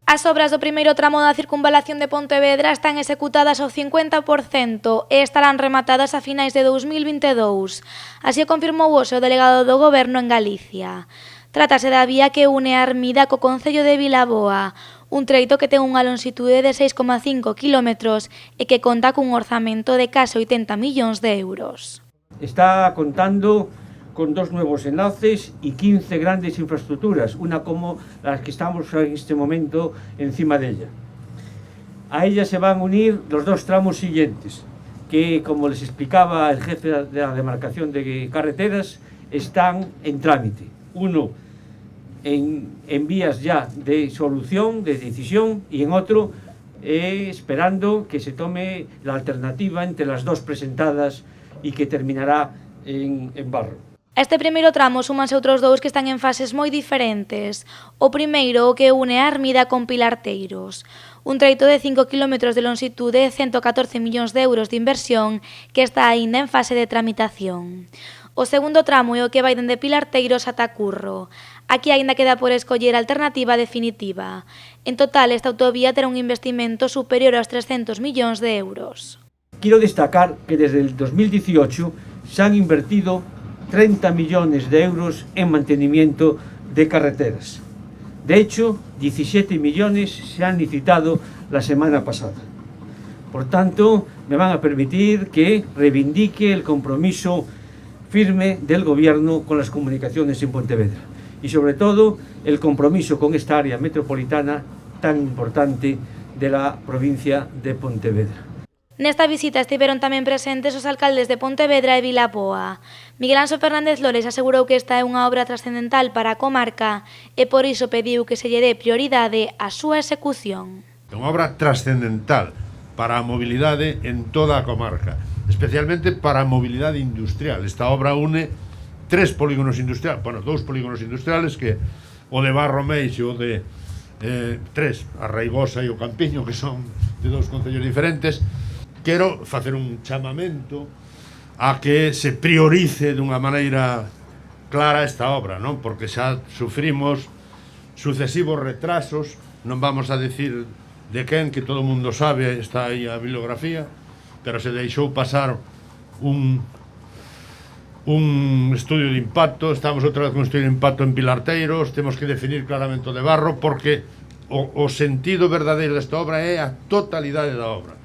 As obras do primeiro tramo da circunvalación de Pontevedra están executadas ao 50% e estarán rematadas a finais de 2022. Así o confirmou hoxe o delegado do Goberno en Galicia. Trátase da vía que une a Armida co concello de Vilaboa, un treito que ten unha longitude de 6,5 km e que conta cun orzamento de case 80 millóns de euros. Está contando con 2 nuevos enlaces y 15 grandes infraestructuras, una como las que estamos en este momento encima de ella. A ella se van a unir los 2 tramos siguientes, que, como les explicaba el jefe de la demarcación de carreteras, están en trámite. Uno en vías ya de solución, de decisión, y en otro esperando que se tome la alternativa entre las 2 presentadas y que terminará en barro. A este primeiro tramo súmanse outros 2 que están en fases moi diferentes. O primeiro, o que une a Armida con Pilarteiros. Un treito de 5 km de longitude e 114 millóns de euros de inversión que está aínda en fase de tramitación. O segundo tramo é o que vai dende Pilarteiros ata Curro. Aquí aínda queda por escoller a alternativa definitiva. En total, esta autovía terá un investimento superior aos 300 millóns de euros. Quiero destacar que desde el 2018 se han invertido 30 millones de euros en mantenimiento de carreteras. De hecho, 17 millones se han licitado la semana pasada. Por tanto, me van a permitir que reivindique el compromiso firme del Gobierno con las comunicaciones en Pontevedra y, sobre todo, el compromiso con esta área metropolitana tan importante de la provincia de Pontevedra. Nesta visita estiveron tamén presentes os alcaldes de Pontevedra e Vilaboa. Miguel Anxo Fernández Lores asegurou que esta é unha obra trascendental para a comarca e por iso pediu que se lle dé prioridade á súa execución. É unha obra trascendental para a mobilidade en toda a comarca, especialmente para a mobilidade industrial. Esta obra une 3 polígonos industriales, 2 polígonos industriales, que o de Barromeix e o de 3, a Raigosa e o Campiño, que son de 2 concellos diferentes. Quero facer un chamamento a que se priorice dunha maneira clara esta obra, non? Porque xa sufrimos sucesivos retrasos, non vamos a decir de quen, que todo o mundo sabe, está aí a bibliografía, pero se deixou pasar un estudio de impacto, estamos outra vez con un estudio de impacto en Pilarteiros, temos que definir claramente o de Barro, porque o sentido verdadeiro desta obra é a totalidade da obra.